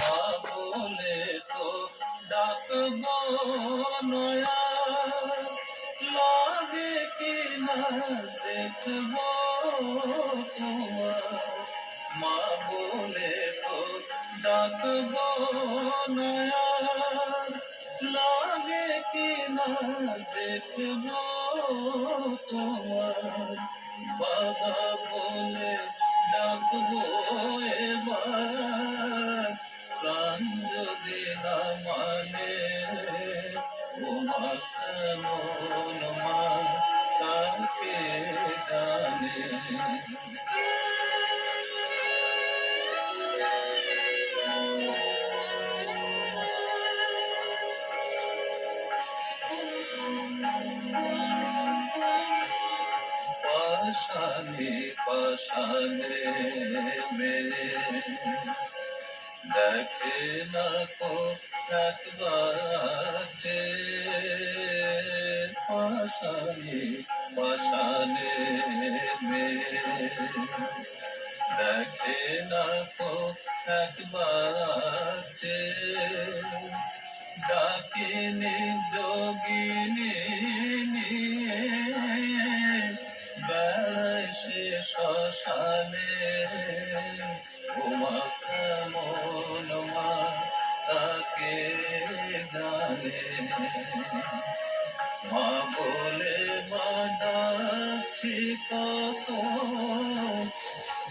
মা বলে তো ডাকবো নয়া, লাগে কি না দেখবো তোমার। মা বলে তো ডাকবো নয়া, লাগে কি না দেখবো তোমার। বাবা বলে ডাকবো এবার, প্রাণ যদি না মানে ওমা কেমন মা তাকে জানে। পাশানে পাশানে মেলে দেখে না কো একবার যে, পাশানে পাশানে মেলে দেখে না কো একবার যে, ডাকিনি যোগিনী নিয়ে বেড়ায় সে শ্মশানে। ওমা কেমন মা তাকে জানে। মা বলে মা ডাকছি কত,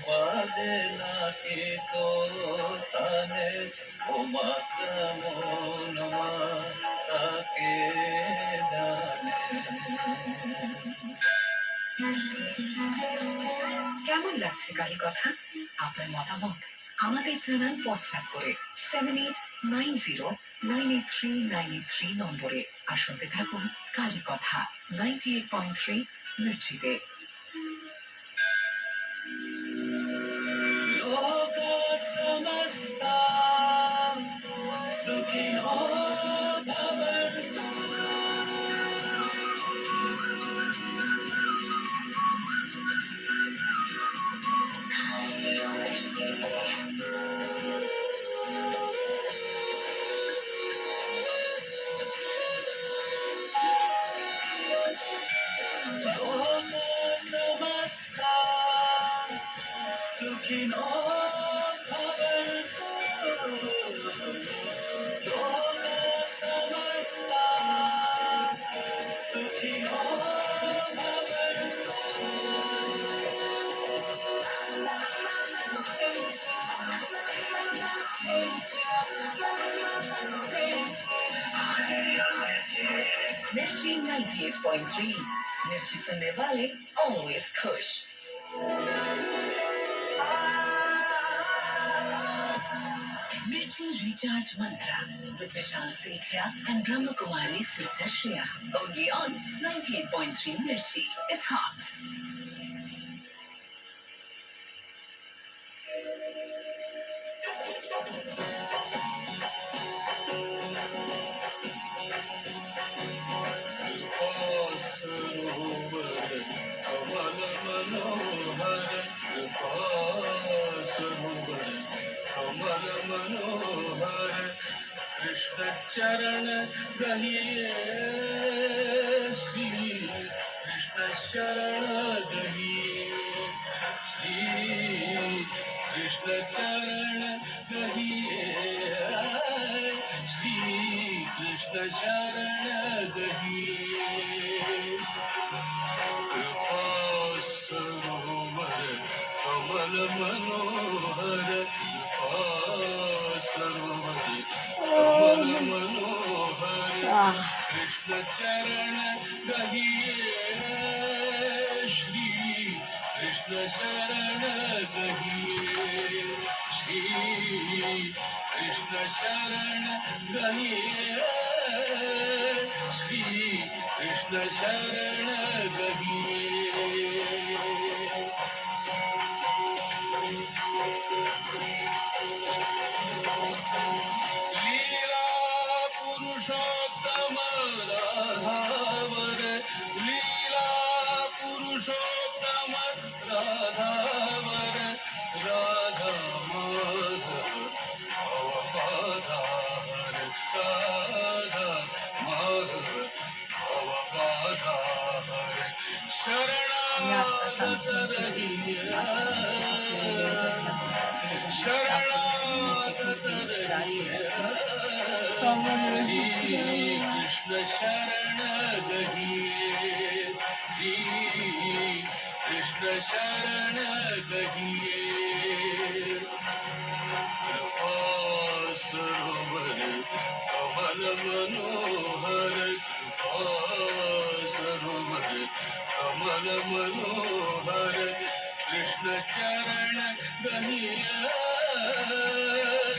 বাজে নাকি তো কানে। ওমা কেমন মা তাকে জানে। কেমন লাগছে কালী কথা? আপনার মতামত আমাদের জানান হোয়াটসঅ্যাপ করে 7890983983 নম্বরে। আর শুনতে থাকুন কালী কথা 98.3 মির্চিতে। লোকা সমস্তা সুখিনো ভবন্তু। লোকা সমস্তা সুখিনো ভবন্তু। লোকা সমস্তা সুখিনো ভবন্তু। मिर्ची 98.3 मिर्ची सुनने वाले ऑलवेज खुश। Mirchi Recharge Mantra with Vishal Sethia and Brahma Kumari sister Shreya. Only on 98.3 Mirchi. It's hot. सरोवर कमल मनोहर, सरोवर कमल मनोहर। कृष्ण चरण गहिए श्री कृष्ण शरण गहिए, श्री कृष्ण चरण गहिए, श्री कृष्ण शरण गहिए। कृपा सरोवर कमल मनोहर, कृपा सरोवर कमल मनोहर। कृष्ण चरण गहिए श्री कृष्ण शरण गहिए, श्री कृष्ण शरण गहिए, श्री कृष्ण शरण गहिए। लीला पुरुषोत्तम राधावर, लीला पुरुषोत्तम राधावर। राधा माधव श्री कृष्ण शरण गहिए श्री कृष्ण शरण गहिए कृपा सरोवर कमल मनोहर कृपा सरोवर कमल मनोहर कृष्ण चरण गहिया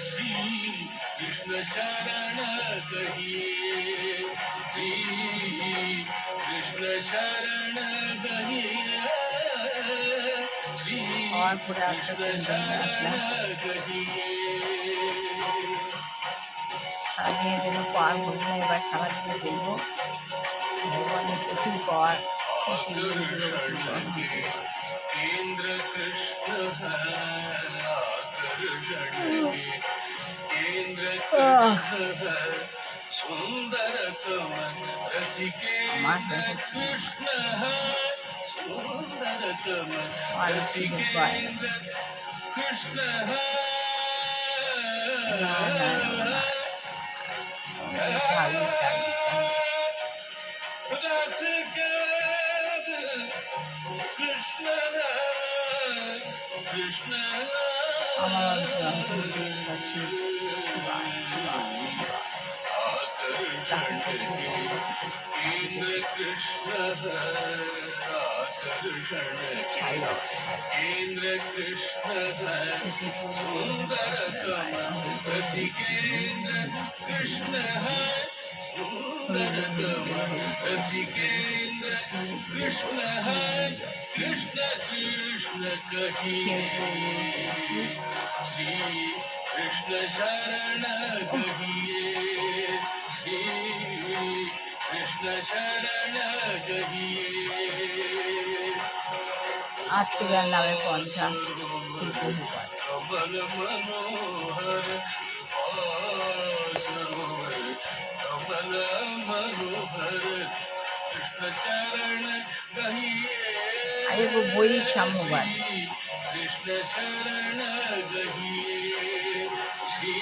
श्री कृष्ण शरण गहिए श्री कृष्ण शरण गहिया श्री और पूरा कृष्ण आपका शरण गहिए সারাদিনের জন্য পাওয়ার ঘুরবো না, এবার সারাদিনে ঘুরবো। ভগবানের প্রচুর পাওয়ার, সেগুলো প্রচুর পাওয়ার। केंद्र कृष्ण है आकर्षण के केंद्र कृष्ण है सुंदर कमल रसिकेंद्र कृष्ण है सुंदर कमल रसिकेंद्र कृष्ण है না না না, ঢালি ঢালি रसिकेंद्र कृष्ण कृष्ण আমার অন্তর কাছে आकर्षण के केंद्र कृष्ण आकर्षण के केंद्र कृष्ण सुंदर कमल रसिकेंद्र कृष्ण सुंदर कमल रसिकेंद्र कृष्ण कृष्ण कृष्ण कहिए श्री कृष्ण शरण गहिए श्री कृष्ण शरण गहिए আত্মীয়ার নামে পঞ্চা শিল্পীপাঠ। कमल मनोहर सरोवर कमल मनोहर कृष्ण चरण गहिए আরে বৈদিক সাম্যবাদ, कृष्ण शरण गहिए श्री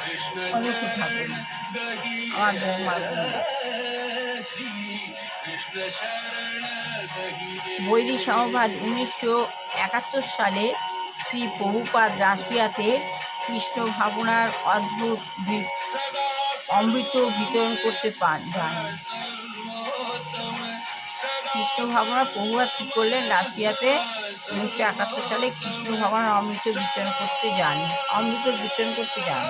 कृष्ण অনেক ঠাকুর गहिए আমার ধর্ম श्री कृष्ण शरण गहिए বৈদিক সাম্যবাদ 1971 সালে শ্রী প্রভুপাদ রাশিয়াতে কৃষ্ণ ভাবনার অদ্ভুত सदा অমৃত বিতরণ করতে যান। सर्वोत्तम सदा কৃষ্ণ ভাবনা প্রভুপাদ কী করলেন? রাশিয়াতে 1971 সালে কৃষ্ণ ভাবনার অমৃত বিতরণ করতে যান।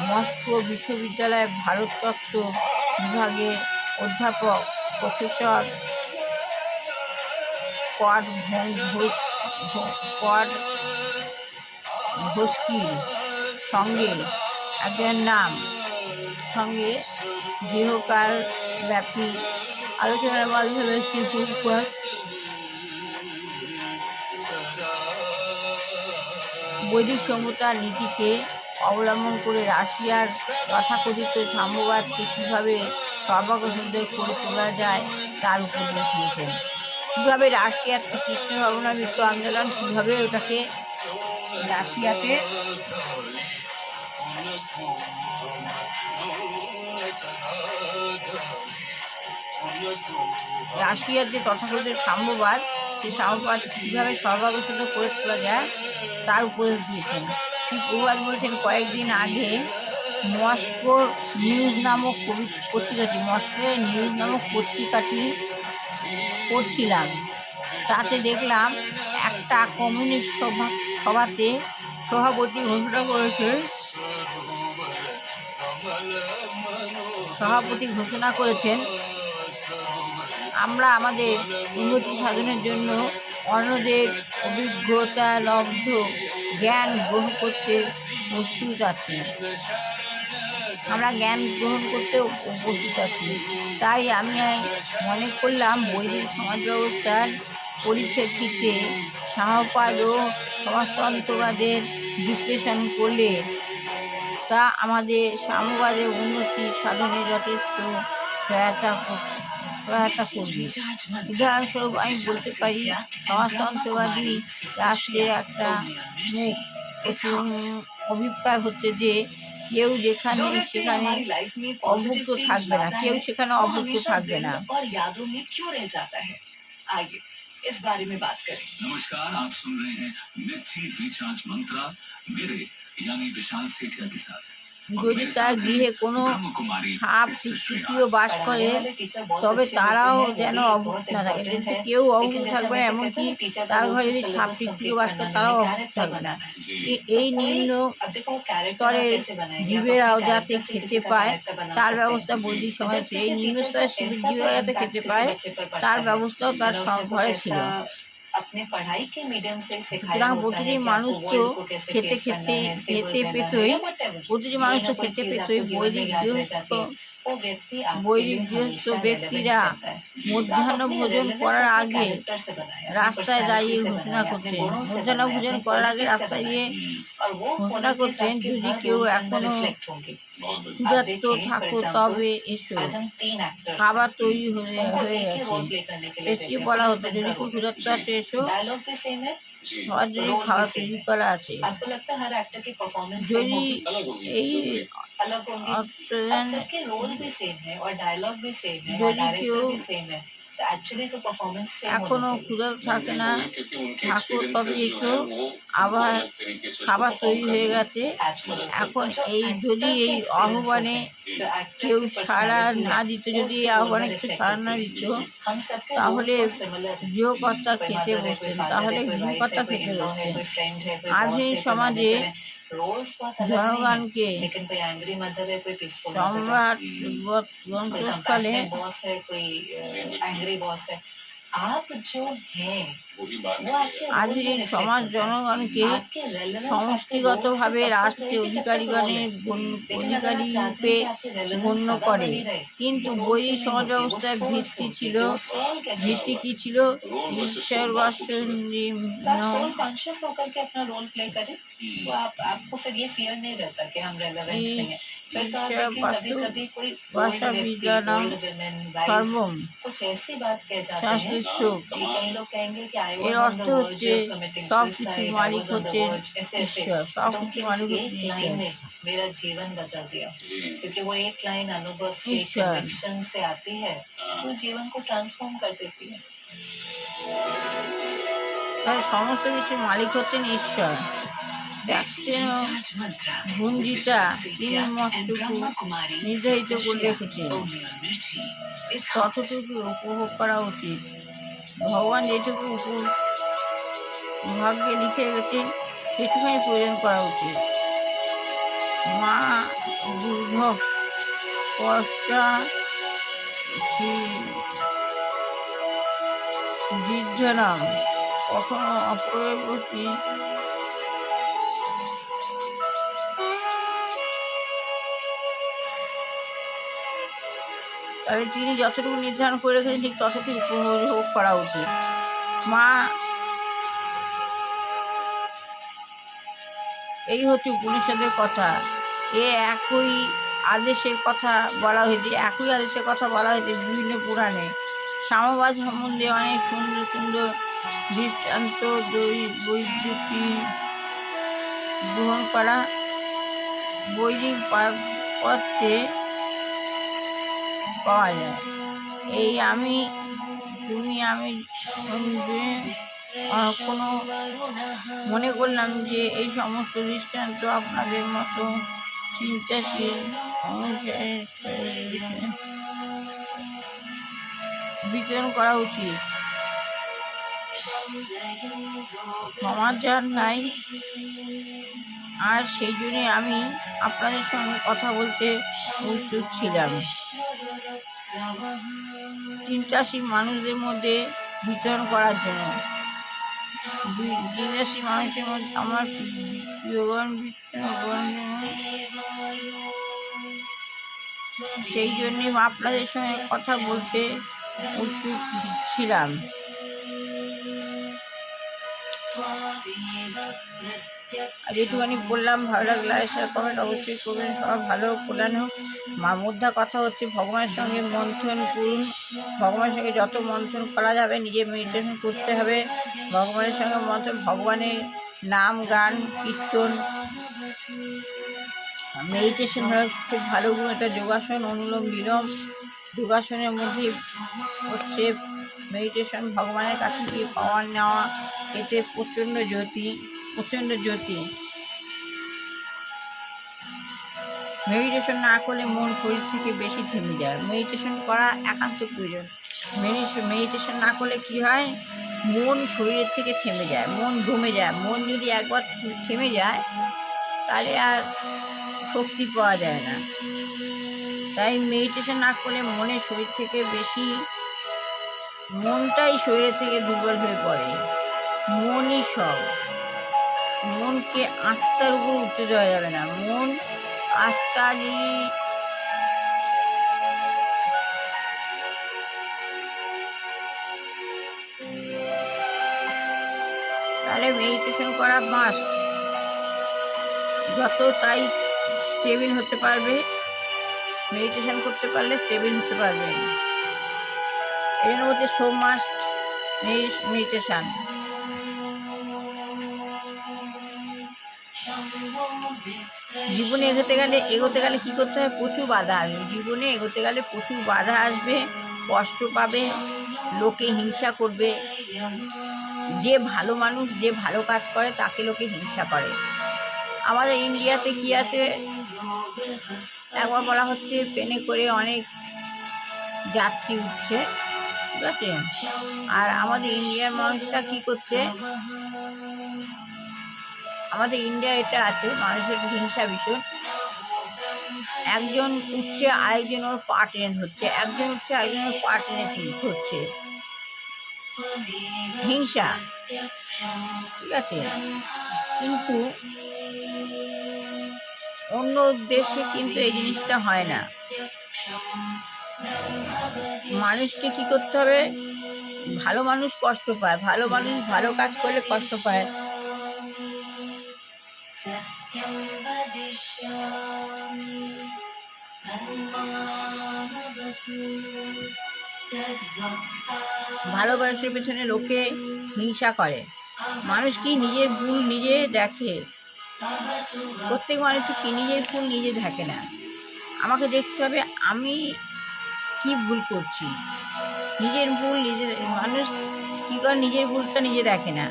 মস্কো বিশ্ববিদ্যালয়ের ভারততত্ত্ব বিভাগের অধ্যাপক প্রফেসর ভস্কির সঙ্গে একজন নাম সঙ্গে দীর্ঘকাল ব্যাপী আলোচনার মাধ্যমে শ্রী প্রভুপাদ বৈদিক সমতার নীতিকে অবলম্বন করে রাশিয়ার তথাকথিত সাম্যবাদকে কীভাবে সর্বাগ্রসুন্দর করে তোলা যায় তার উপদেশ দিয়েছেন। কীভাবে রাশিয়াতে কৃষ্ণ ভাবনামৃত আন্দোলন কীভাবে ওটাকে রাশিয়াতে রাশিয়ার যে তথাকথিত সাম্যবাদ, সেই সাম্যবাদ কীভাবে সর্বাগ্রসুন্দর করে তোলা যায় তার উপদেশ দিয়েছেন। শ্রী প্রভুপাদ বলছেন, কয়েকদিন আগে মস্কো নিউজ নামক পত্রিকাটি পড়ছিলাম। তাতে দেখলাম একটা কমিউনিস্ট সভাতে সভাপতি ঘোষণা করেছেন, আমরা আমাদের উন্নতি সাধনের জন্য অন্যদের অভিজ্ঞতালব্ধ জ্ঞান গ্রহণ করতে প্রস্তুত আছি। তাই আমি মনে করলাম বৈদিক সমাজ ব্যবস্থার পরিপ্রেক্ষিতে সাম্যবাদ ও সমাজতন্ত্রবাদের বিশ্লেষণ করলে তা আমাদের সাম্যবাদের উন্নতি সাধনে যথেষ্ট সহায়তা করবে। উদাহরণস্বরূপ আমি বলতে পারি, সমাজতন্ত্রবাদী রাষ্ট্রের একটা মুখ অভিপ্রায় হচ্ছে যে কেউ যেখানে जो व्यक्ति সেখানে हमारी लाइफ में অভুক্ত पॉजिटिव चेंज থাকবে না, लाता কেউ है সেখানে वो অভুক্ত हमेशा থাকবে दिल না। और यादों में क्यों रह जाता है। आइए इस बारे में बात करें। नमस्कार, आप सुन रहे हैं मिर्ची रिचार्ज मंत्रा मेरे यानी विशाल सेठिया के साथ और যদি मेरे তার साथ গৃহে हैं কোনো ब्रह्म कुमारी সাপ सिस्टर श्रेया। টিকটিকিও बास पढ़ाने করে वाले टीचर बहुत তবে अच्छे होते তারাও हैं, वो যেন भी অভুক্ত बहुत না থাকে। इम्पोर्टेंट যদি है, কেউ लेकिन অভুক্ত जैसे থাকবে না, हमेशा कहते এমনকি हैं ना टीचर का তার रोल ঘরে सिर्फ যদি সাপ सिलेबस টিকটিকিও कंप्लीट বাস करना করে नहीं তারাও है, অভুক্ত कैरेक्टर থাকবে না। बनाना है। जी तो এই कोई নিম্ন अब देखो कैरेक्टर आप স্তরের कैसे बनाएंगे, आप अपने জীবেরাও যাতে कैरेक्टर से খেতে किसी का পায় कैरेक्टर बना তার सकते ব্যবস্থা हैं। বৈদিক तो সমাজে जब ছিল। এই किसी নিম্ন टीचर का স্তরের ऐसा জীবেরা कोई যাতে इम्पैक्ट খেতে किसी পায় बच्चे पर पड़ता তার है ব্যবস্থাও তার यानी उसने कुछ ঘরে ছিল। ऐसा अपने पढ़ाई के मीडियम से सिखाया সুতরাং होता है প্রতিটি कि মানুষ आपको তো वर्ल्ड को कैसे খেতে फेस करना খেতে है, स्टेबल খেতে रहना है পেতই, या व्हाटएवर, প্রতিটি कोई মানুষ ना তো कोई খেতে चीज পেতই। आपको जीवन में याद रह जाती है, वो व्यक्ति आपके लिए গৃহস্থ हमेशा ব্যক্তিরা रेलेवेंट रहता है। तो आप মধ্যাহ্ন अपनी ভোজন रेलेवेंस করার अपने আগে कैरेक्टर से बनाए, अपनी রাস্তায় पर्सनालिटी দাঁড়িয়ে से ঘোষণা बनाए, अपने করতেন। गुणों से মধ্যাহ্ন बनाए, ভোজন अपने করার আগে क्वालिटीज से রাস্তায় बनाए গিয়ে और वो ঘোষণা क्वालिटीज করতেন, आपके যদি हर কেউ रोल के अंदर এখনো रिफ्लेक्ट होंगी। बहुत बढ़िया। आप ক্ষুধার্ত देखिए फॉर থাকো एग्जांपल তবে এসো, आज हम 3 एक्टर्स খাবার हैं, তৈরি হয়ে उनको হয়ে एक ही গেছে। रोल प्ले करने के लिए এসে देते हैं, বলা হতো पुलिसमैन যদি का কেউ रोल ক্ষুধার্ত है, আছে এসো, डायलॉग भी सेम है, जी সবার জন্য रोल भी খাবার सेम তৈরি है। করা আছে। आपको लगता है हर एक्टर की परफॉर्मेंस सेम যদি होगी, अलग होगी এই जरूरी। अलग होंगी। अब অর্থ जबकि रोल भी सेम है और डायलॉग भी सेम है और যদি কেউ डायरेक्टर भी सेम है, तो एक्चुअली तो परफॉर्मेंस सेम होना এখনো चाहिए। ক্ষুধার্ত नहीं থাকে नहीं না, होगी क्योंकि उनके থাকো তবে एक्सपीरियंसेस जो এসো, है वो उनको আবার अलग तरीके से उसको খাবার परफॉर्म তৈরি হয়ে करने में গেছে। Absolutely। এখন तो जो এই যদি एक्टर के এই एक्सपीरियंसेस আহ্বানে हैं, जो एक्टर কেউ की সাড়া पर्सनालिटी না है, দিত, वो যদি এই उसके रोल আহ্বানে में কিছু रिफ्लेक्ट সাড়া না होती দিত, है। हम सबके रोल्स তাহলে बहुत सिमिलर है। গৃহকর্তা कोई খেতে मदर है, कोई বসতেন, फादर তাহলে है, कोई वाइफ গৃহকর্তা है, कोई খেতে इन लॉ है, বসতেন। कोई फ्रेंड है, कोई बॉस আধুনিক है, कोई সমাজে मैनेजर है। रोल्स बहुत अलग नहीं है, জনগণকে लेकिन कोई एंग्री मदर है, कोई पीसफुल मदर है, সম্রাট कोई গ্রন্থস্থলে कंपैशनेट बॉस है, कोई एंग्री बॉस है। आप जो हैं वही बात वो है आपके रोल में আধুনিক रिफ्लेक्ट সমাজ करता है। জনগণকে आपकी रेलेवेंस आपके रोल से সমষ্টিগতভাবে तब तक রাষ্ট্রে रहेगी जब तक रोल অধিকারী है। लेकिन अगर आप অধিকারী चाहते রূপে हैं कि आपकी रेलेवेंस গণ্য सदा করে। बनी रहे, কিন্তু वो रोल বৈদিক से नहीं সমাজ होती, वो ব্যবস্থার सोल से ভিত্তি होती ছিল है। वो सोल कैसे ভিত্তি होगा? কি ছিল? रोल वर्सेस ঈশ্বর सोल बहुत खूबसूरत। तो आप सोल कॉन्शियस होकर के अपना रोल प्ले करें, तो आपको फिर ये फियर नहीं रहता कि हम रेलेवेंट नहीं है। फिर तो आप ঈশ্বর देखें कभी कभी कोई ओल्ड ভাষা व्यक्ति, বিজ্ঞানম ओल्ड वुमेन, वाइफ সর্বম कुछ ऐसी बात कह जाते हैं সংস্কৃত সুখ। कि कई लोग कहेंगे कि आई এর वाज ऑन অর্থ द वर्ज হচ্ছে ऑफ कमिटिंग সব কিছুর suicide, I Malik was on the হচ্ছেন वर्ज, ऐसे ऐसे। ঈশ্বর, सব तो उनकी কিছুর बस মালিক एक হচ্ছেন लाइन ঈশ্বর। ने मेरा जीवन बदल दिया, जी क्योंकि वो एक लाइन अनुभव से, ईश्वर। कन्विक्शन से आती है, तो जीवन को ट्रांसफॉर्म कर देती है। তাই সমস্ত কিছুর মালিক হচ্ছেন ঈশ্বর। ব্যক্তির रिचार्ज मंत्रा গুঞ্জিতা with তিনি and মতটুকু ब्रह्मा कुमारी নির্ধারিত Sister করে Shreya, রেখেছেন, only on Mirchi। It's hot। ততটুকু উপভোগ করা উচিত। ভগবান যেটুকু ভাগ্যে লিখে রেখেছেন সেটুকুই পূরণ করা উচিত। মা দুর্ভ কষ্টা বৃদ্ধ নাম কখনো অপরের প্রতি তাহলে তিনি যতটুকু নির্ধারণ করে রেখেছেন ঠিক ততটুকু উপভোগ করা উচিত। মা এই হচ্ছে উপনিষদের কথা। একই আদেশের কথা বলা হয়েছে, একই আদেশের কথা বলা হয়েছে বিভিন্ন পুরাণে। সাম্যবাদ সম্বন্ধে অনেক সুন্দর সুন্দর দৃষ্টান্ত বৈদ্যুতি গ্রহণ করা বৈদিক পত্রে পাওয়া যায়। এই আমি তুমি আমি কোনো মনে করলাম যে এই সমস্ত দৃষ্টান্ত আপনাদের মতো চিন্তাশীল বিতরণ করা উচিত। সমাচার নাই, আর সেই জন্যে আমি আপনাদের সঙ্গে কথা বলতে উৎসুক ছিলাম। চিন্তাশীল মানুষদের মধ্যে বিতরণ করার জন্য। চিন্তাশীল মানুষের মধ্যে আমার প্রিয়গণ বিতরণ, সেই জন্যে আপনাদের সঙ্গে কথা বলতে উৎসুক ছিলাম। আর যেটুখানি বললাম ভালো লাগলে লাইক কমেন্ট অবশ্যই করবেন। সবার ভালো কল্যাণ হোক। মোদ্দা কথা হচ্ছে ভগবানের সঙ্গে মন্থন করুন। ভগবানের সঙ্গে যত মন্থন করা যাবে নিজে মেডিটেশন করতে হবে। ভগবানের সঙ্গে মন্থন, ভগবানের নাম গান কীর্তন মেডিটেশন হলো খুব ভালো গুণ, এটা যোগাসন, অনুলোম বিলোম। যোগাসনের মধ্যে হচ্ছে মেডিটেশন, ভগবানের কাছে গিয়ে পাওয়ার নেওয়া। এতে প্রচণ্ড জ্যোতি। মেডিটেশন না করলে মন শরীর থেকে বেশি থেমে যায়। মেডিটেশন করা একান্ত প্রয়োজন। মেডিটেশন না করলে কি হয়, মন শরীরের থেকে থেমে যায়, মন দমে যায়। মন যদি একবার থেমে যায় তাহলে আর শক্তি পাওয়া যায় না। তাই মেডিটেশন না করলে মনের শরীর থেকে বেশি, মনটাই শরীরের থেকে দুর্বল হয়ে পড়ে। মনই সব। মনকে আত্মার উপর উঠতে দেওয়া যাবে না। মন আত্মা যদি তাহলে মেডিটেশন করা মাস্ট। যত তাই স্টেবিল হতে পারবে, মেডিটেশন করতে পারলে স্টেবিল হতে পারবে। এই জন্য বলছে সো মাস্ট মেডিটেশন। জীবনে এগোতে গেলে কি করতে হয়, প্রচুর বাধা আসবে। জীবনে এগোতে গেলে প্রচুর বাধা আসবে, কষ্ট পাবে, লোকে হিংসা করবে। যে ভালো মানুষ, যে ভালো কাজ করে তাকে লোকে হিংসা করে। আমাদের ইন্ডিয়াতে কি আছে, একবার বলা হচ্ছে ট্রেনে করে অনেক যাত্রী উঠছে, ঠিক আছে, আর আমাদের ইন্ডিয়ার মানুষরা কি করছে, আমাদের ইন্ডিয়া এটা আছে মানুষের হিংসা ভীষণ। একজন উঠছে আরেকজন ওর পা টেনে ধরছে, একজন উঠছে আরেকজনের পা টেনে ধরছে, হিংসা, ঠিক আছে। কিন্তু অন্য দেশে কিন্তু এই জিনিসটা হয় না। মানুষকে কি করতে হবে, ভালো মানুষ কষ্ট পায়, ভালো মানুষ ভালো কাজ করলে কষ্ট পায়। ভালোবাসার পেছনে লোকে হিংসা করে। মানুষ কি নিজের ভুল নিজে দেখে? প্রত্যেক মানুষ কি নিজের ভুল নিজে দেখে না। আমাকে দেখতে হবে আমি কি ভুল করছি। নিজের ভুল নিজে, মানুষ কী করে নিজের ভুলটা নিজে দেখে না,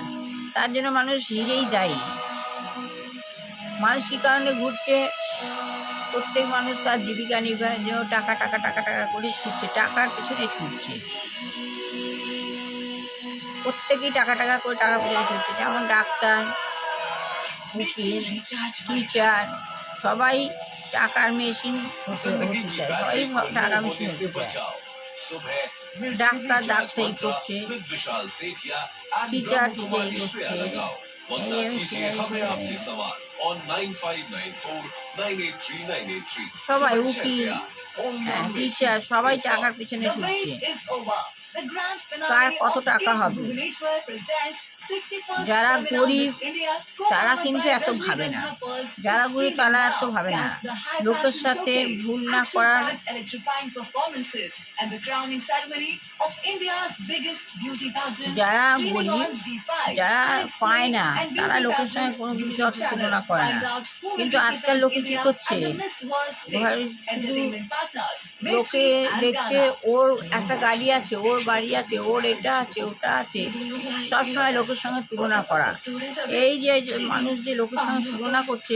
তার জন্য মানুষ নিজেই দায়ী। মানুষ কী কারণে ঘুরছে, প্রত্যেক মানুষ তার জীবিকা নির্বাহের জন্য টাকা করে ছুটছে, টাকার পেছনে ছুটছে। প্রত্যেকেই টাকা করে টাকা পেছনে ছুটছে। যেমন ডাক্তার, উকিল, টিচার, সবাই টাকার মেশিন হতে চায়, সবাই টাকা মেশিন হতে চায়। ডাক্তার ডাক্তারি করছে, টিচার টিচারি করছে, সবাই উকিল, টিচার, সবাই টাকার পিছনে ছুটছে। কার কত টাকা হবে? যারা গরিব তারা কিন্তু এত ভাবে না, যারা গরিব তারা এত ভাবে না লোকের সাথে ভুল না করার। যারা গরিব, যারা পায় না, তারা লোকের সঙ্গে কোনো কিছু অত তুলনা করে না। কিন্তু আজকাল লোকে কী করছে, লোকে দেখছে ওর একটা গাড়ি আছে, ওর বাড়ি আছে, ওর এটা আছে, ওটা আছে, সবসময় লোকের সঙ্গে তুলনা করা। এই যে মানুষ যে লোকের সঙ্গে তুলনা করছে,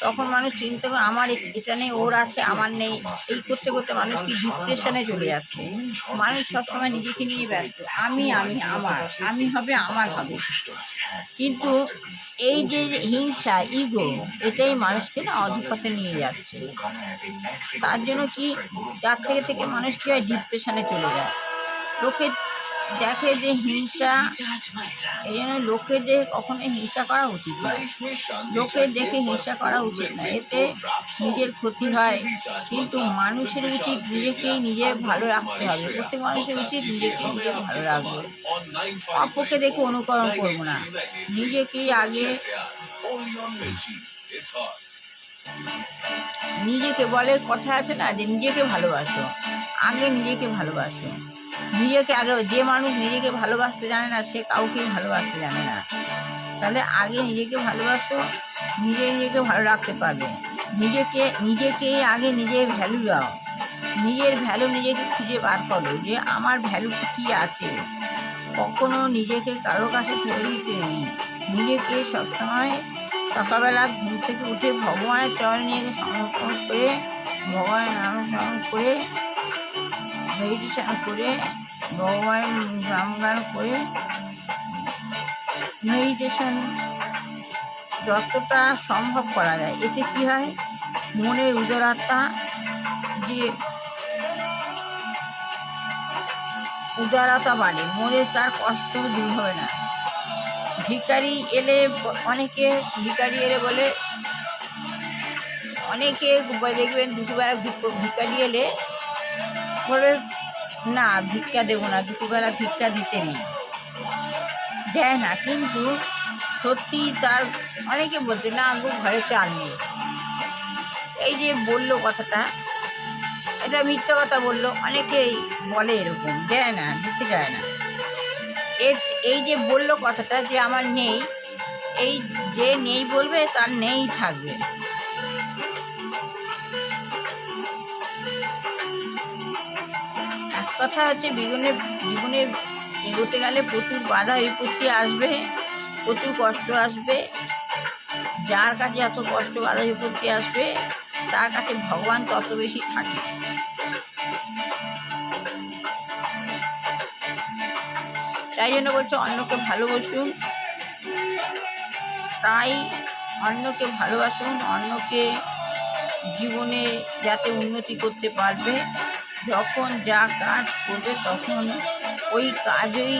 তখন মানুষ চিন্তা করে আমার এটা নেই, ওর আছে, আমার নেই। এই করতে করতে মানুষ কি ডিপ্রেশনে চলে যাচ্ছে। মানুষ সবসময় নিজেকে নিয়ে ব্যস্ত, আমি হবে, আমার হবে। কিন্তু এই যে হিংসা, ইগো, এটাই মানুষকে না অধঃপথে নিয়ে যাচ্ছে। তার জন্য কি, যার থেকে মানুষ কি হয়, ডিপ্রেশনে চলে যায়। লোকে দেখে যে হিংসা, এই জন্য লোকে যে কখনোই হিংসা করা উচিত না, লোকে দেখে হিংসা করা উচিত না, এতে নিজের ক্ষতি হয়। কিন্তু মানুষের উচিত নিজেকেই নিজে ভালো রাখতে হবে। প্রত্যেক মানুষের উচিত নিজেকে নিজে ভালো রাখবে, অপরকে দেখে অনুকরণ করবো না, নিজেকেই আগে। নিজেকে বলে কথা আছে না, যে নিজেকে ভালোবাসো, আগে নিজেকে ভালোবাসো। নিজেকে আগে, যে মানুষ নিজেকে ভালোবাসতে জানে না সে কাউকেই ভালোবাসতে জানে না। তাহলে আগে নিজেকে ভালোবাসো, নিজেকে ভালো রাখতে পারবে। নিজেকে আগে নিজের ভ্যালু দাও। নিজের ভ্যালু নিজেকে খুঁজে বার করো যে আমার ভ্যালু কী আছে। কখনো নিজেকে কারো কাছে ধরে দিতে নেই। নিজেকে সবসময় সকালবেলা ঘুম থেকে উঠে ভগবানের চরণে নিজেকে সমর্পণ করে, ভগবানের নাম স্মরণ করে, মেডিটেশন করে, ভগবানের নামগান করে, মেডিটেশন যতটা সম্ভব করা যায়। এতে কী হয়, মনের উদারতা, যে উদারতা বাড়ে, মনে তার কষ্ট দূর হবে না। ভিখারি এলে বলে, অনেকে দেখবেন দুপুরবেলা ভিখারি এলে বলে না ভিক্ষা দেবো না, দুপুরবেলা ভিক্ষা দিতে নেই, দেয় না। কিন্তু সত্যি তার অনেকে বলছে না গো ঘরে চাল নেই। এই যে বললো কথাটা, এটা মিথ্যা কথা বললো। অনেকেই বলে এরকম, দেয় না, দিতে চায় না। এই যে বললো কথাটা যে আমার নেই, এই যে নেই বলবে তার নেই থাকবে। এক কথা হচ্ছে জীবনে এগোতে গেলে প্রচুর বাধা বিপত্তি আসবে, প্রচুর কষ্ট আসবে। যার কাছে এত কষ্ট বাধা বিপত্তি আসবে তার কাছে ভগবান তত বেশি থাকে। তাই জন্য বলছে অন্যকে ভালোবাসুন। তাই অন্যকে ভালোবাসুন, অন্যকে জীবনে যাতে উন্নতি করতে পারবে। যখন যা কাজ করবে তখন ওই কাজেই,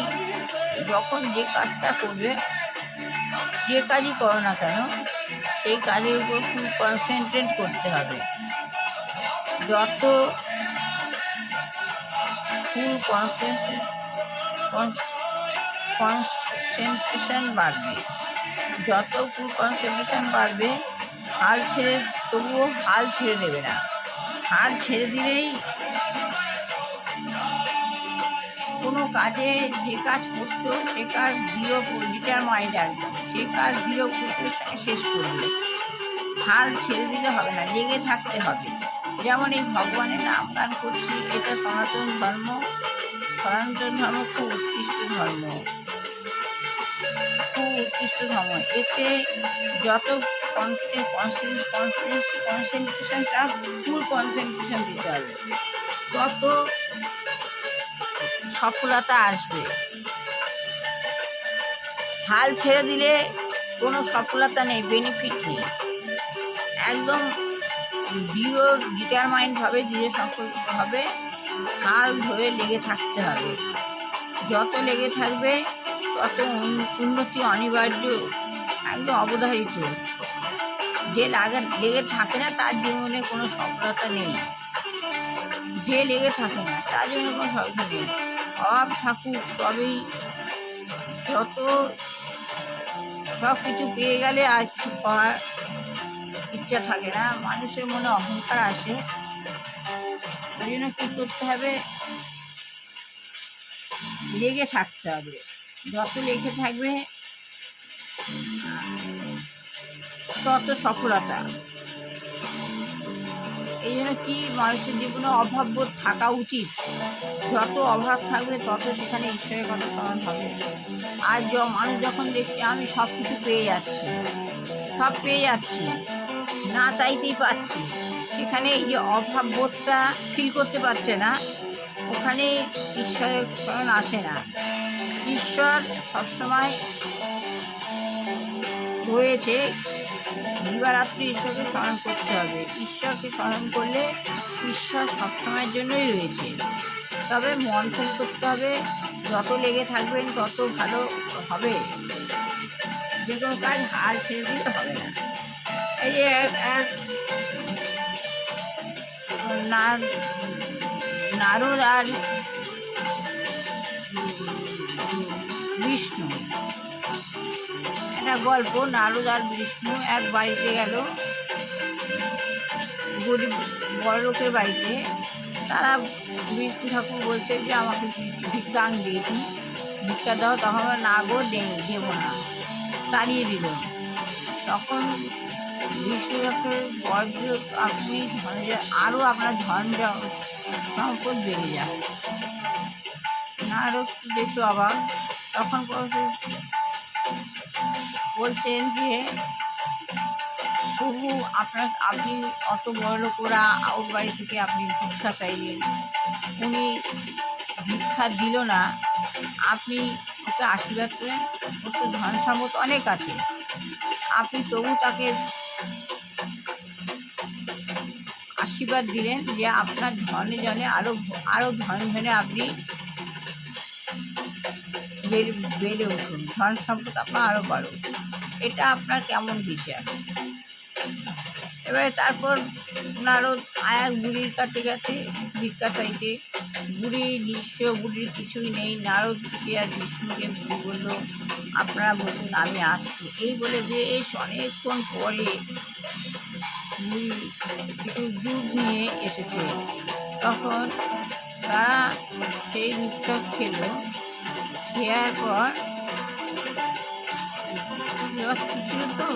যখন যে কাজটা করবে, যে কাজই করো না কেন, সেই কাজের উপর খুব কনসেন্ট্রেট করতে হবে। যত ফুল কনসেন্ট্রেশন বাড়বে, যত ফুল কনসেন্ট্রেশন বাড়বে, তবুও হাল ছেড়ে দেবে না। হাল ছেড়ে দিলেই কোনো কাজে, যে কাজ করছো সে কাজ ডিটারমাইন্ড একদম, সে কাজ শেষ করবে। হাল ছেড়ে দিলে হবে না, লেগে থাকতে হবে। যেমন এই ভগবানের নাম গান করছি, এটা সনাতন ধর্ম। সনাতন ধর্ম খুব উৎকৃষ্ট ধর্ম, খুব উৎকৃষ্ট ধর্ম। এতে যত কনসেন্ট্রেশনটা ফুল কনসেন্ট্রেশন দিতে হবে, তত সফলতা আসবে। হাল ছেড়ে দিলে কোনো সফলতা নেই, বেনিফিট নেই। একদম ডিটারমাইন্ডভাবে দৃঢ় সংকল্পভাবে হাল ধরে লেগে থাকতে হবে। যত লেগে থাকবে তত উন্নতি অনিবার্য, একদম অবধারিত। যে লেগে থাকে না তার জীবনে কোনো সফলতা নেই। যে লেগে থাকে না তার জীবনে কোনো সফলতা নেই। অভাব থাকুক, তবেই যত সব কিছু পেয়ে গেলে আর কিছু পাওয়ার ইচ্ছা থাকে না, মানুষের মনে অহংকার আসে। ওই জন্য কী করতে হবে, লেগে থাকতে হবে। যত লেগে থাকবে তত সফলতা। এই জন্য কি মানুষের জীবনে অভাববোধ থাকা উচিত। যত অভাব থাকবে তত সেখানে ঈশ্বরের কথা স্মরণ হবে। আর মানুষ যখন দেখছে আমি সব কিছু পেয়ে যাচ্ছি, না চাইতেই পাচ্ছি, সেখানে এই যে অভাববোধটা ফিল করতে পারছে না, ওখানে ঈশ্বরের স্মরণ আসে না। ঈশ্বর সবসময় রয়েছে। দিবারাত্রি ঈশ্বরকে স্মরণ করতে হবে। ঈশ্বরকে স্মরণ করলে ঈশ্বর সবসময়ের জন্যই রয়েছে। তবে মন খুব করতে হবে, যত লেগে থাকবেন তত ভালো হবে। যে কোনো কাজ হাল ছেড়ে দিতে হবে না। এই যে নারদ আর বিষ্ণু, একটা গল্প। নারদ আর বিষ্ণু এক বাড়িতে গেল, গরিব বড়লোকের বাড়িতে। তারা বিষ্ণু ঠাকুর বলছে যে আমাকে ভিক্ষা দিয়েছি, ভিক্ষা দাও। তখন না গো দেবো না, তাড়িয়ে দিল। তখন বিষ্ণুকে বজ্র আপনি ধনে আরও আপনার ধন সম্পদ বেড়ে যায়। নারদ দেখতে অবাক, তখন বলছেন যে প্রভু আপনি অত বড় লোক, ওরা ওর বাড়ি থেকে আপনি ভিক্ষা চাইলেন, উনি ভিক্ষা দিল না, আপনি ওকে আশীর্বাদ করেন, ওর তো ধন সম্পদ অনেক আছে, আপনি তবু তাকে আশীর্বাদ দিলেন যে আপনার ধনে জনে আরও ধনে আপনি বেড়ে উঠুন, ধন সম্পদ আপনার আরও বাড়ুন। এটা আপনার কেমন বিচার? এবারে তারপর নারদ এক বুড়ির কাছে গেছে ভিক্ষা চাইতে। বুড়ি নিঃস্ব, বুড়ির কিছুই নেই। নারদকে আর বিষ্ণুকে বুড়ি বলল, আপনারা বলুন, আমি আসছি। এই বলে বেশ অনেকক্ষণ পরে বুড়ি কিছু দুধ নিয়ে এসেছে। তখন তারা সেই দুধটা খেলো। খেয়ার পর ছিল তো,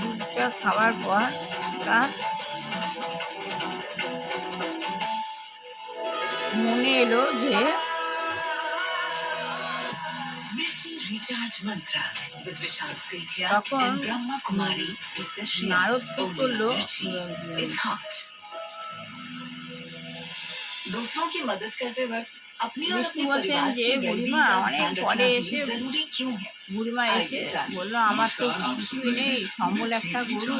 দুধটা খাওয়ার পর তার মনে এলো যে मिर्ची रिचार्ज मंत्रा with विशाल सेठिया তখন and Brahma Kumari sister Shreya. Narad কি Only করলো, मिर्ची, it's hot. दूसरों की मदद करते वक्त अपनी और বিষ্ণু अपने বলছেন परिवार যে की वेलबींग বুড়িমা का অনেক ध्यान পরে रखना এসে भी जरूरी क्यों है? বুড়িমা এসে বললো, আমার তো কিছুই নেই, সম্বল একটা গরু,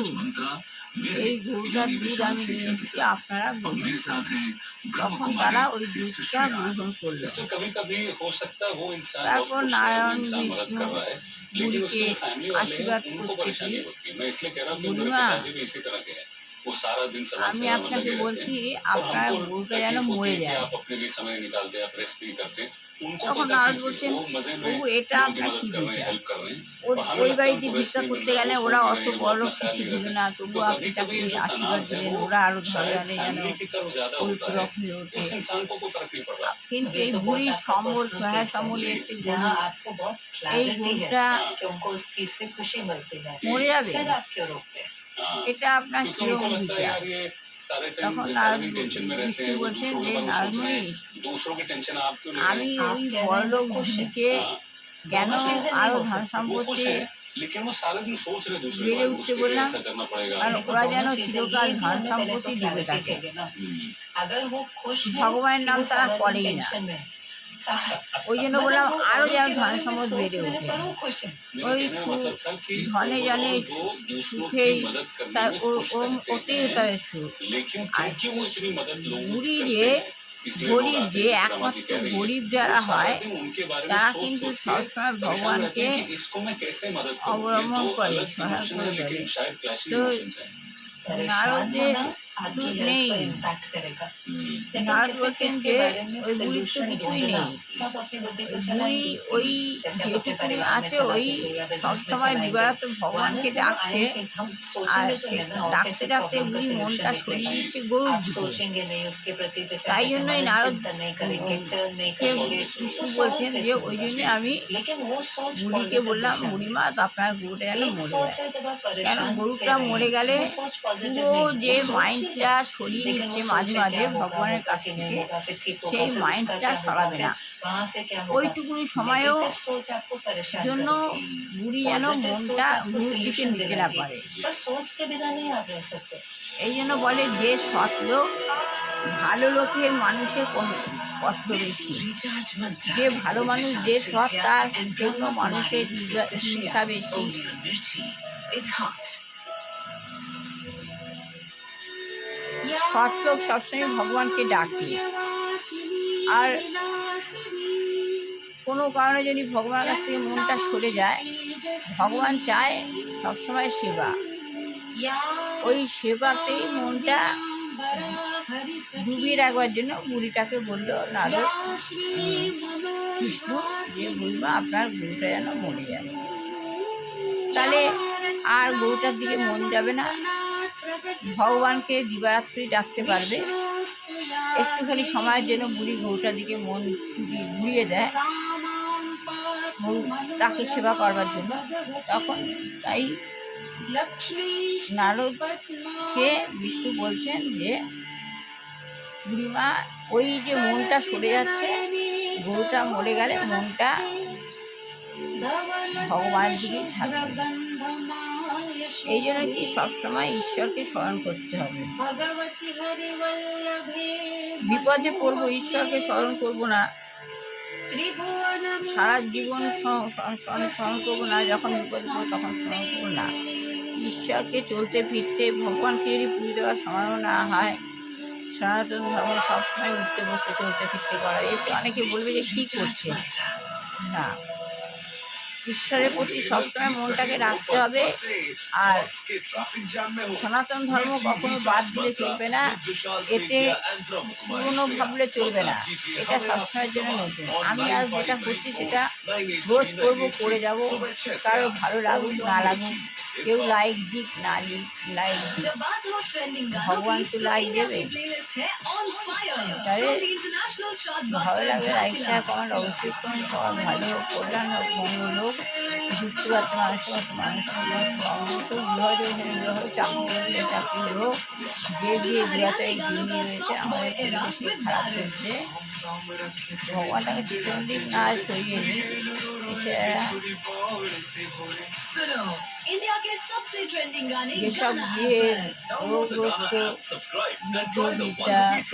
এই গরুটার দুধ আমি নিয়ে এসেছি, আপনারা और मेरे বুঝুন। साथ हैं ब्रह्म তখন তারা ওই कुमारी सिस्टर দুধটা श्रेया। গ্রহণ করলো। सिस्टर कभी कभी हो सकता है वो इंसान बहुत তারপর खुश है, वो নারায়ণ इंसान मदद বিষ্ণু कर रहा है, लेकिन उसके বুড়িকে जो फैमिली वाले हैं আশীর্বাদ उनको করছে परेशानी কি, होती है। मैं इसलिए कह रहा हूँ कि मेरे বুড়িমা पिताजी भी इसी तरह के हैं। वो सारा दिन समाज আমি सेवा में আপনাকে लगे रहते বলছি, हैं और আপনার हमको গরুটা যেন तकलीफ होती মরে है कि যায়। आप अपने लिए समय निकालते हैं, आप रेस्ट नहीं करते। उनको তখন कोई নারদ तकलीफ বলছেন, नहीं, वो मजे में প্রভু এটা लोगों की আপনার मदद কি कर रहे हैं, বিচার? हेल्प कर रहे हैं। ওই और हमें ওই लगता है বাড়িতে उनको रेस्ट ভিক্ষা नहीं করতে मिल रहा है, গেলে वो सो ওরা नहीं অত रहे हैं, वो বড় अपना ख्याल কিছু नहीं দিল रख না, रहे हैं। তবু तो আপনি कभी তাকে कभी जो আশীর্বাদ तनाव है দিলেন, वो ওরা আরো ধরে शायद আনে যেন फैमिली की तरफ ज्यादा होता है, পরিপূরক হয়ে ওঠে। उस इंसान को कोई फर्क नहीं पड़ रहा। কিন্তু ये এই तो বুড়ির बहुत आपका সম্বল, पर्सनल সহায় केस है সম্বলে একটি গরু, जहाँ आपको बहुत এই क्लैरिटी है গরুটা कि उनको उस चीज से खुशी मिलती है, মরে যাবে, फिर आप क्यों रोकते हैं? हाँ, এটা আপনার क्योंकि उनको কিরকম लगता है বিচার? यार ये सारे टाइम তখন सारे दिन टेंशन में रहते বিষ্ণু हैं, वो বলছেন दूसरों যে के बारे में सोच रहे নারদমণি, हैं, दूसरों की टेंशन आप क्यों ले रहे আমি हैं? आप ওই कह रहे हैं বড়লোক वो खुश है। বুড়িকে हाँ, কেন दोनों चीजें नहीं আরো हो ধন सकती। वो खुश সম্পত্তি है, लेकिन वो सारे दिन सोच रहे हैं दूसरे के বেড়ে बारे में, উঠছে उसके लिए বললাম, ऐसा करना पड़ेगा। কারণ देखो, ওরা যেন दोनों चीजें চিরকাল ये भी ধন हमें पहले तो সম্পত্তি ডুবে क्लैरिटी থাকে। चाहिए ना। अगर वो खुश है ভগবানের कि নাম वो তারা सारा दिन করেই না, टेंशन में है, सारा ওই জন্য मतलब বললাম वो আরো औरों যেন के ধন बारे में সম্পদ सोच বেড়ে रहे ওঠে। पर वो खुश है। मेरे ওই कहने का मतलब था कि ধনে জনে overall वो दूसरों की সুখেই मदद करने তার में खुश ওতেই रहते তার हैं, সুখ। लेकिन আর क्योंकि वो इतनी मदद लोगों की বুড়ি करते যে हैं, इसलिए लोग গরিব, आते যে हैं, जैसे रमा जी একমাত্র कह रही हैं, গরিব वो যারা सारा হয় दिन उनके बारे में তারা सोच কিন্তু सोच के সবসময় परेशान रहते ভগবানকে हैं कि इसको मैं कैसे मदद करूं। ये অবলম্বন दो করে, अलग সহায় इमोशन করে है, ধরে। लेकिन शायद क्लैशिंग তো इमोशंस हैं। परेशान নারদের होना आपकी দুধ हेल्थ নেই, को इम्पैक्ट करेगा, लेकिन নারদ किसी বলছেন चीज के যে बारे में ওই বুড়ির তো सलूशन কিছুই ढूंढना নেই, तो आप अपनी बुद्धि को বুড়ি चलाएंगे। ওই जैसे आप अपने যেটুকু परिवार में আছে ওই चलाते थे या बिजनेस में সবসময় चलाएंगे। দিবারাত্র वहां ভগবানকে से ডাকছে, I think हम আর सोचेंगे तो সে है ना और ডাকতে कैसे ডাকতে प्रॉब्लम का বুড়ি सलूशन মনটা সরিয়ে निकलेगा। দিচ্ছে গরুর आप দিকে। सोचेंगे नहीं उसके प्रति, जैसे তাই आप कहते हैं, জন্যই मनन নারদ चिंतन नहीं करेंगे, चरण नहीं কে करेंगे, বিষ্ণু वो বলছেন सॉल्व যে कैसे ওই होगा? জন্য আমি लेकिन वो सोच বুড়িকে पॉजिटिव বললাম, दिशा में। বুড়িমা আপনার গরুটা যেন एक মরে सोच যায়। है जब आप কেন परेशान গরুটা कह रहे মরে हैं, গেলে वो सोच पॉजिटिव পুরো नहीं, যে वो सोच মাইন্ডটা ठीक है, সরিয়ে लेकिन নিচ্ছে वो মাঝে सोचे মাঝে क्या होगा, ভগবানের होगा কাছ कि नहीं থেকে, होगा, फिर ठीक होगा, সেই फिर उसका মাইন্ডটা क्या होगा, সরাবে फिर না। वहां से क्या होगा। ওইটুকুনি সময়ও नेगेटिव सोच आपको परेशान জন্য करेगी, বুড়ি যেন पॉजिटिव सोच মনটা आपको মুখ দিকে सॉल्यूशन নিতে না दिलाएगी, পারে। पर सोच के बिना नहीं आप रह सकते। এই জন্য বলে যে সৎ লোক, ভালো লোকের মানুষের কষ্ট বেশি, रिचार्ज मंत्रा যে ভালো মানুষ, যে সৎ, তার জন্য ब्रह्मा মানুষের कुमारी सिस्टर হিংসা श्रेया বেশি। only on मिर्ची it's hot। সৎ লোক সবসময় ভগবানকে ডাকে, আর কোনো কারণে যদি ভগবানের কাছ থেকে মনটা সরে যায়, ভগবান চায় সবসময় সেবা, ওই সেবাতেই মনটা ডুবিয়ে রাখবার জন্য বুড়িটাকে বলল নারদ বিষ্ণু যে বুড়িমা আপনার গরুটা যেন মরে যায়, তাহলে আর গরুটার দিকে মন যাবে না, ভগবানকে দিবারাত্রি ডাকতে পারবে। একটুখানি সময়ের জন্য বুড়ি গরুটার দিকে মন ঘুরিয়ে দেয় তাকে সেবা করবার জন্য, তখন তাই নারদকে বিষ্ণু বলছেন যে বুড়িমা ওই যে মনটা সরে যাচ্ছে, গরুটা মরে গেলে মনটা ভগবানের দিকেই থাকবে। এই জন্য কি সবসময় ঈশ্বরকে স্মরণ করতে হবে। বিপদে পড়বো, ঈশ্বরকে স্মরণ করবো না, সারা জীবন স্মরণ করবো না, যখন বিপদে পড়বো তখন স্মরণ করবো না। ঈশ্বরকে চলতে ফিরতে, ভগবানকে যদি পুজো দেওয়ার সময় না হয়, সনাতন ধর্ম সবসময় উঠতে বসতে চলতে ফিরতে করা। এতে অনেকে বলবে যে কী করছে, না, ঈশ্বরের প্রতি সবসময় মনটাকে রাখতে হবে। আর সনাতন ধর্ম কখনো বাদ দিলে চলবে না, এতে পুরনো ভাবলে চলবে না, এটা সবসময়ের জন্য নতুন। আমি আজ যেটা করছি সেটা রোজ করবো, করে যাব, কারো ভালো লাগুক না লাগুক, কেউ লাইক দিক না দিক, লাইক দিক, जब बात हो ट्रेंडिंग भगवान गानों की, तो तो लाइक इंडिया देवे। की प्लेलिस्ट है ऑन फायर अरे, फ्रॉम द इंटरनेशनल चार्ट ভালো बस्टर লাগলে লাইক ड्रैकुला। শেয়ার কমেন্ট অবশ্যই করুন। সবার ভালো হোক, কল্যাণ হোক, মঙ্গল হোক, বুঝতে পারতে মানুষের মতো মানুষের মতো বিবাহ যদি বিবাহ, চাকরি করলে চাকরি হোক, যে যে দুরাচারী দিন রয়েছে আমাদের পরিবেশে খারাপ চলছে, ভগবান তাকে চেতন দিক না সরিয়ে নিক। এছাড়া सुनो इंडिया के सबसे ट्रेंडिंग गाने যেসব गाना গৃহে ऐप पर। রোগগ্রস্ত বৃদ্ধ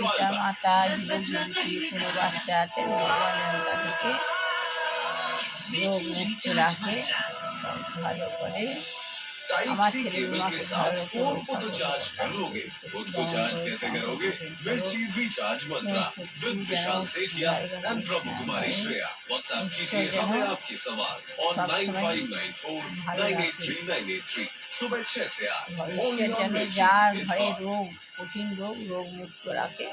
পিতা মাতা, যুবক যুবতী, কোনো বাচ্চা আছে, ভগবান যেন তাদেরকে রোগ মুক্ত রাখে, সব ভালো করে। আমার ছেলে মাকে ভালো फोन को तो चार्ज कर लोगे, खुद को चार्ज कैसे करोगे? मिर्ची recharge Mantra with Vishal Sethia and Brahma Kumari Shreya. WhatsApp कीजिए हमें आपके सवाल और 9594983983 सुबह 6 से 8 ओनली ভবিষ্যৎ ऑन যেন मिर्ची যার इट्स ঘরে हॉट। রোগ, কঠিন রোগ, রোগ মুক্ত রাখে।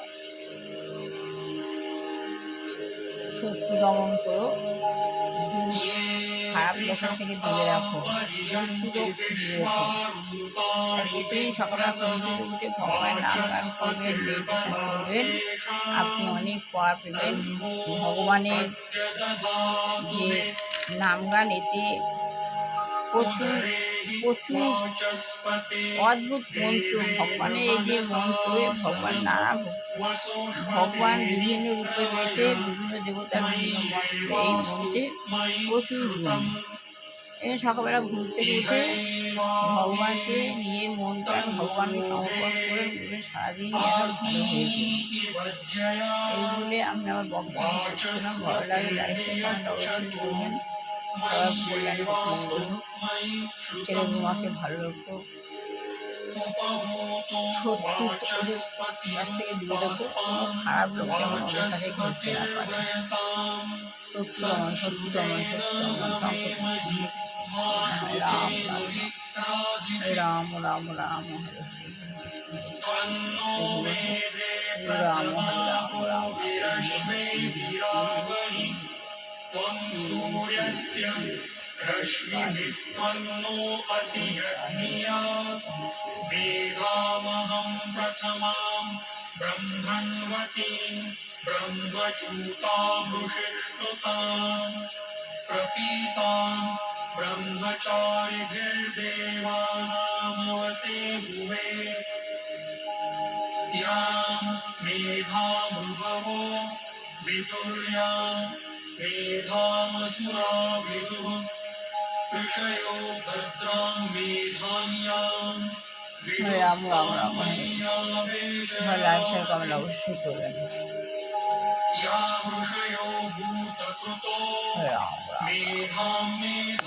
শত্রু দমন করো, খারাপ লোকের থেকে দূরে রাখো, দুষ্টু লোক দূরে রাখো। প্রতিদিন সকালবেলা ঘুম থেকে উঠে ভগবানের নাম গান করবেন, মেডিটেশন করবেন, আপনি অনেক পাওয়ার পেবেন। ভগবানের যে নাম গান, এতে প্রচুর প্রচুর অদ্ভুত মন্ত্র, ভগবানের এই যে মন্ত্র, ভগবান নানা ভগবান বিভিন্ন রূপে রয়েছে, বিভিন্ন দেবতার বিভিন্ন মন্ত্র, এই মন্ত্রে প্রচুর গুণ। এই সকালবেলা ঘুম থেকে উঠে ভগবানকে নিয়ে মন প্রাণ ভগবানকে সমর্পণ করে বলবেন সারাদিন যেন ভালো হয়ে যায়। এই বলে আমি আমার বক্তব্য শেষ করলাম। ভালো লাগে লাইক কমেন্ট অবশ্যই করবেন। সবার কল্যাণ হোক, মঙ্গল হোক, ছেলে বৌমাকে ভালো রাখো, শত্রু ওদের কাছ থেকে দূরে রাখো, কোনো খারাপ লোক যেমন ওদের কাছে ঘুরতে না পারে। শত্রু দমন, শত্রু দমন, শত্রু দমন, রাম রাম রাম রাম হরে রাম হরে রাম রাম रश्मिभिस्त्वन्नोऽसि यज्ञियात् मेधामहं प्रथमां ब्रह्मण्वतीं ब्रह्मचूतामृषिष्णुतां प्रपीतां ब्रह्मचारिभिर्देवानामवसे भुवे यां मेधामृभवो विदुर्यां मेधामसुरा विदुः ऋषयो भद्रां मेधान्यां রাম রাম রাম হরে লাইক শেয়ার কমেন্ট অবশ্যই করবেন। या ऋषयो भूतकृतो রাম রাম। मेधां मेधा